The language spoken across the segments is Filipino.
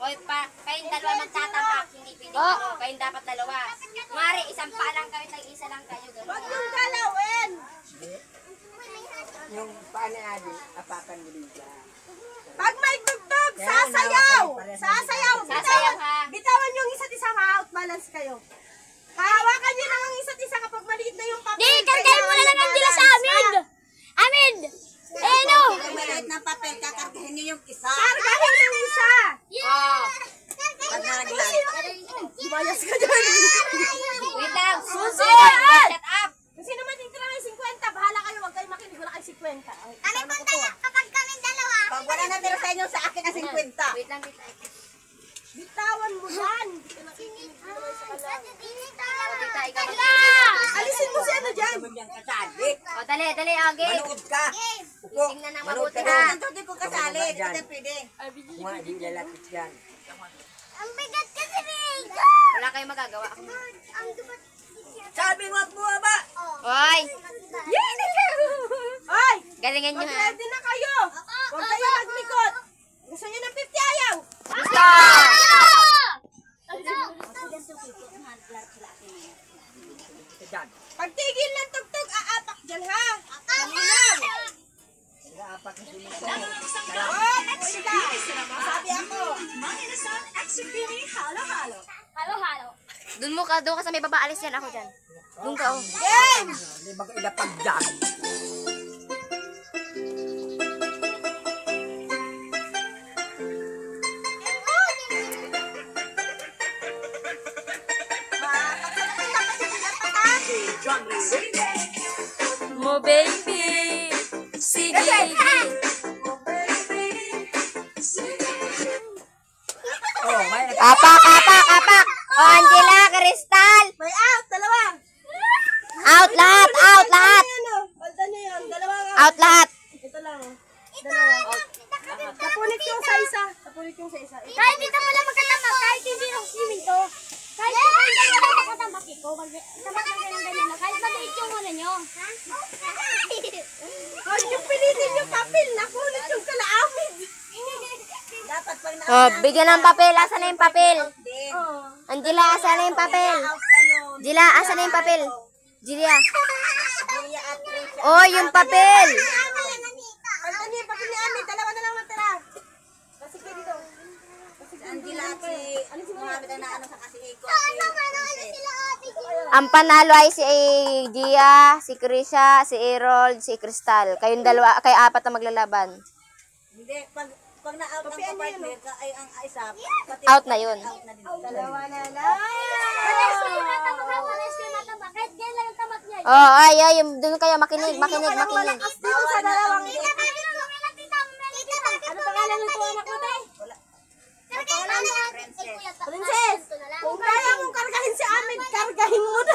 Hoy pa, kayong dalawa magtatambak, hindi pwede kayo. Kayong dapat dalawa. Mari, isang pa lang kayo, isa lang kayo. Huwag yung galawin! Yung paa ni Adi, apakan mo din siya. Pag may tugtog, sasayaw! Sasayaw! Sasayaw ha. Bitawan yung isa't isa, ma-out balance kayo. Hahawakan nyo lang ang isa't isa kapag maliit na yung papel. Di, kargahin mo na lang ang dila sa amin! Amin! Eh, no! Pag maliit ng papel, kakargahin niyo yung isa. Kargahin yung isa! Oh. Pag naglag. Bias ka dyan. Wait lang. Susunod! Shut up. Kasi naman dito lang yung 50. Bahala kayo, huwag kayo makinig. Wala kayo 50. Kami punta na kapag kami dalawa. Pag wala na tira sa inyo, sa akin ang 50. Wait lang, wait lang. Bitawan mo yan. Alisin mo si ano dyan. Yung kasali. O, dali, dali, okay. Manood ka. Upo. Tingnan ng Manood mabuti ka. ha. Hindi ko kasali. Hindi ka pwede. Mga di lalapit yan. Ang bigat kasi, Rico! Wala kayong magagawa. Ang dubat. Sabi mo po ba? Hoy, Ay! galingan nyo ha. Mag-ready na kayo. Huwag kayo magmikot. Gusto nyo ng 50 ayaw? Gusto! Diyan. Pagtigil ng tugtog, aapak dyan ha. Malinam. Nag-aapak na sila. Oh, puwita. Sabi ako. Halo-halo. Doon ka sa may baba, alis yan ako dyan. Doon ka, oh. Game! Hindi ba ilapag dyan? Mo baby, sige. Oh, may nag- Apak, apak, apak. O, Angela, Crystal. May out, dalawa. Out lahat, out lahat. Ano? Palda nyo yun. Dalawa nga. Out lahat. Ito lang. Dalawa. Napunit yung sa isa. Napunit yung sa isa. Kahit dito mo lang magkatama, kahit hindi lang swimming to. Kahit hindi lang magkatama, Kiko. Tamak ng ganyan-ganyan na. Kahit maliit yung ano nyo. Huwag yung pilitin yung papel. Napunit yung kalaamid. Dapat pag na- Oh, bigyan ng papel. Asan na yung papel? din. Oh. Angela, asan na yung papel? Angela, asan na yung papel? Julia. Kuya at Trisha. Oh, yung papel. Palda nyo yung papel ni Ami. Dalawa na lang natira. Kasi kayo dito. Si Angela at si Muhammad ang naano sa kasi Iko. Ang panalo ay si Gia, si Krisha, si Errol, si Crystal. Kayong dalawa, kayo apat na maglalaban. Hindi, pag na-out ang partner ka ay ang isa. pati- Out na yun. Out na din. Dalawa na lang. Pares kayo matama, pares kayo matama. Kahit ganyan lang yung tamat niya. Oh, ay, yung doon kayo makinig, makinig, makinig. Dito sa dalawang Tita, ano pangalan ng tuwa anak mo, te? Princess, kung kaya mong kargahin si Amin, kargahin mo na.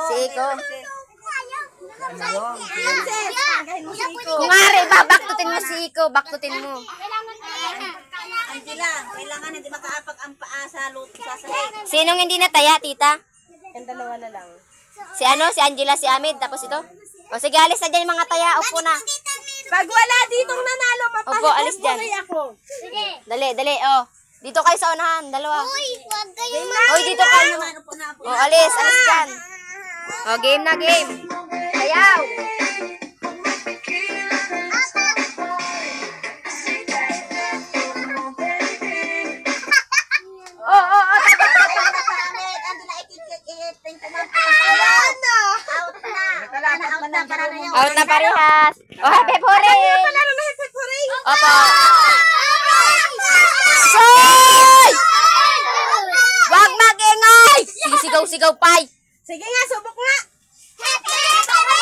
Si Iko. Princess, kargahin mo si Iko. Kung nga ba, baktutin mo si Iko, baktutin mo. Angela, kailangan hindi makaapak ang paa sa luto sa sahig. Sinong hindi nataya, tita? Yung dalawa na lang. Si ano, si Angela, si Amid, tapos ito? O sige, alis na dyan yung mga taya, upo na. Pag wala ditong nanalo, Opo, alis dyan. mapahipupuray ako. Sige. Dali, dali, oh. Dito kayo sa unahan, dalawa. Uy, huwag kayo Oy, dito kayo. Ano po na po? Oh, alis dyan. Oh, game na, game. Sayaw. Oh, Angela, ikit-ikit. Ayan na! Out na. Out na para na yun. out na parehas. Oh, happy hooray. Panalo na hipupuray. Opo. Soy! Wag magingay! Sigaw-sigaw, pay. Sige nga, subok nga.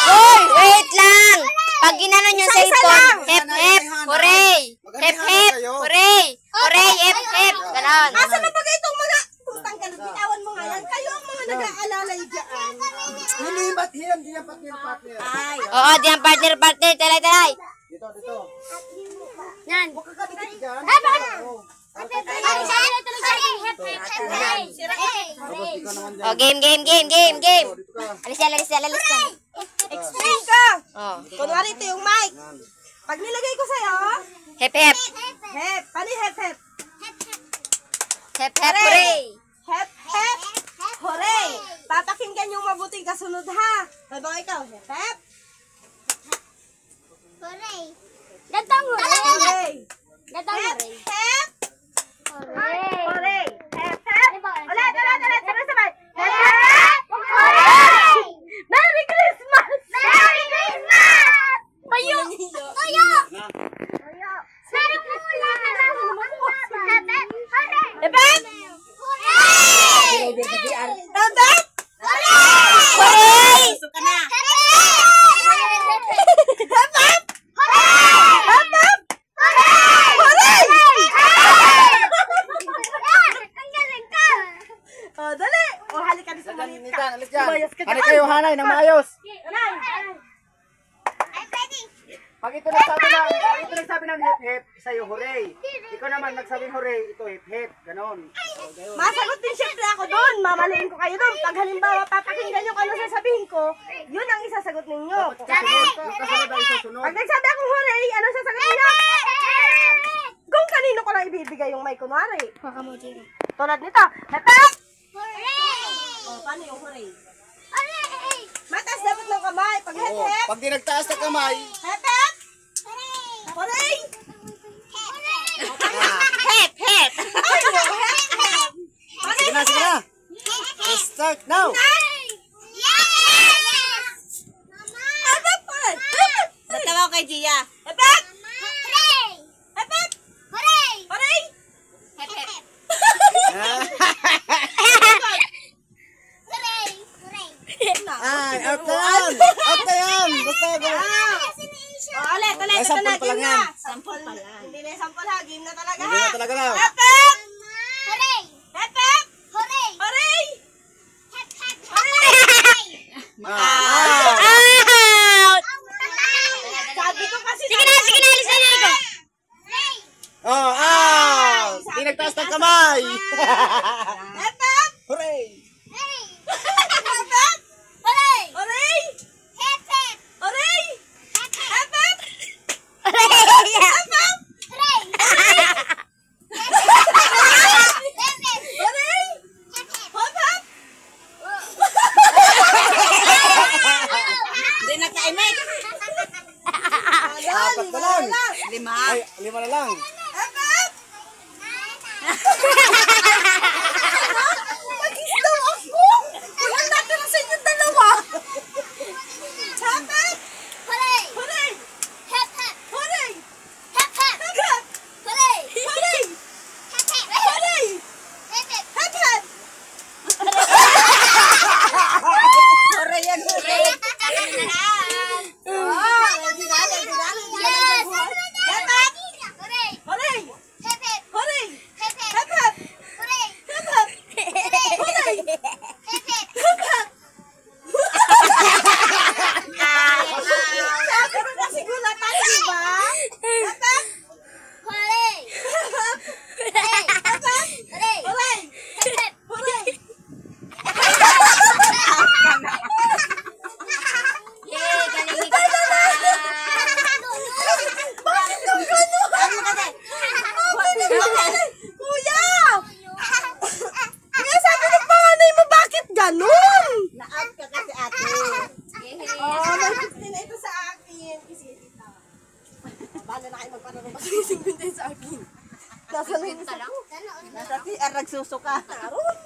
Hoy, wait lang. Pag ginanon yung Isa-isa cellphone, lang. hep, hep, hooray. Hep, hep, hooray. Hooray, hep, hep. Ganon. Asa na ba itong mga putang ka, bitawan mo nga yan. Kayo ang mga nag-aalalay dyan. Hindi, ba't yan? Hindi yan partner. Ay, Oo, diyan partner, talay, talay. Dito, dito. Yan. Huwag ka kapit dyan. Ay, sabi na tuloy siya. Hep, hep, hep, hooray. Tapos ikaw naman dyan. Oh, game, game, game, game, game. Dito ka. Alis yan, alis yan, alis yan. Explain ka. Oh, Kunwari ito yung mic. Pag nilagay ko sa'yo, hep, hep. hep. Paano yung hep, hep? Hep, hep, hooray! Hep, hep, hooray! Papakinggan yung mabuting kasunod ha. Habang ikaw, hep, hep, Gatang hooray. hooray! Gatang Hep, hooray. hep, Hooray. hooray! Hep, hep! Ano ba? Ulit, sabay-sabay! Hep, hep, hooray! Merry Christmas! Merry Christmas! Payo! Payo! Merry Christmas! Hep, hep! Hooray! Hep, hep! Hooray! Gusto ka na. Oh, dali! O, halika na sa maliit ka. Alis dyan. Lumayas ka dyan. Halik kayo, hanay, ng maayos. Alay! Pag ito nagsabi ng hep-hep, sa'yo hooray. Ikaw naman nagsabing hooray, ito hep-hep. Ganon. Masagot din syempre ako doon. Mamaliin ko kayo doon. Pag halimbawa papakinggan nyo kung ano sasabihin ko, yun ang isasagot ninyo. Kasunod ang isusunod. Pag nagsabi akong hooray, ano sasagot ninyo? Kung kanino ko lang ibibigay yung may kunwari. Tulad nito. Hep-hep! O, paano yung hooray? Mataas dapat ng kamay. Pag Oo. hep-hep, Pag di nagtaas na kamay, hep-hep, hooray! Hep, hep! Ay, yung hep-hep! sige na, sige na. Let's start now. Hep-hep! Hep-hep! Natawa ko kay Gia. Hep-hep! Hep-hep! Hooray! Ay, out na yan. Out na yan. Basta O, ulit. Ay, Ito sampol na, pa lang game yan. na. Sampol pa lang. Hindi na yung sampol ha, game na talaga Hindi ha. na talaga na. Hep-hep! Hep-hep! Hooray! Out! Sabi ko kasi Sige na, alisin na ito. Oh, out. Di nagtaas ng kamay. Hep-hep! Hooray. Hep-hep! Hooray! Hooray! Hep-hep! Hep-hep! Hooray! Hep-hep! Hindi na kaimik. Apat na lang. Lima. Ay, 5 na lang. Hep-hep! Mag-islaw ako! Walang natira sa inyong dalawa! Hep-hep! Hooray! Hooray! Hep-hep! Hooray! Hooray! Hep-hep! Hooray yan, hooray. Hooray! Hooray! Hep-hep! Hep-hep! Hooray! Sabi ko kasi gulatan, di ba? Hep-hep! Hooray! Hooray! Bakit yung gano'n? Kuya! Kaya sabi ng panganay mo, bakit gano'n? Na-out ka kasi ate. Oh, may 50 na ito sa akin. Kasi ito. Bala na kayo magpanarong kasi 50 sa akin. Nasa lang isa ko. Nasa TR nagsusuka. Aron.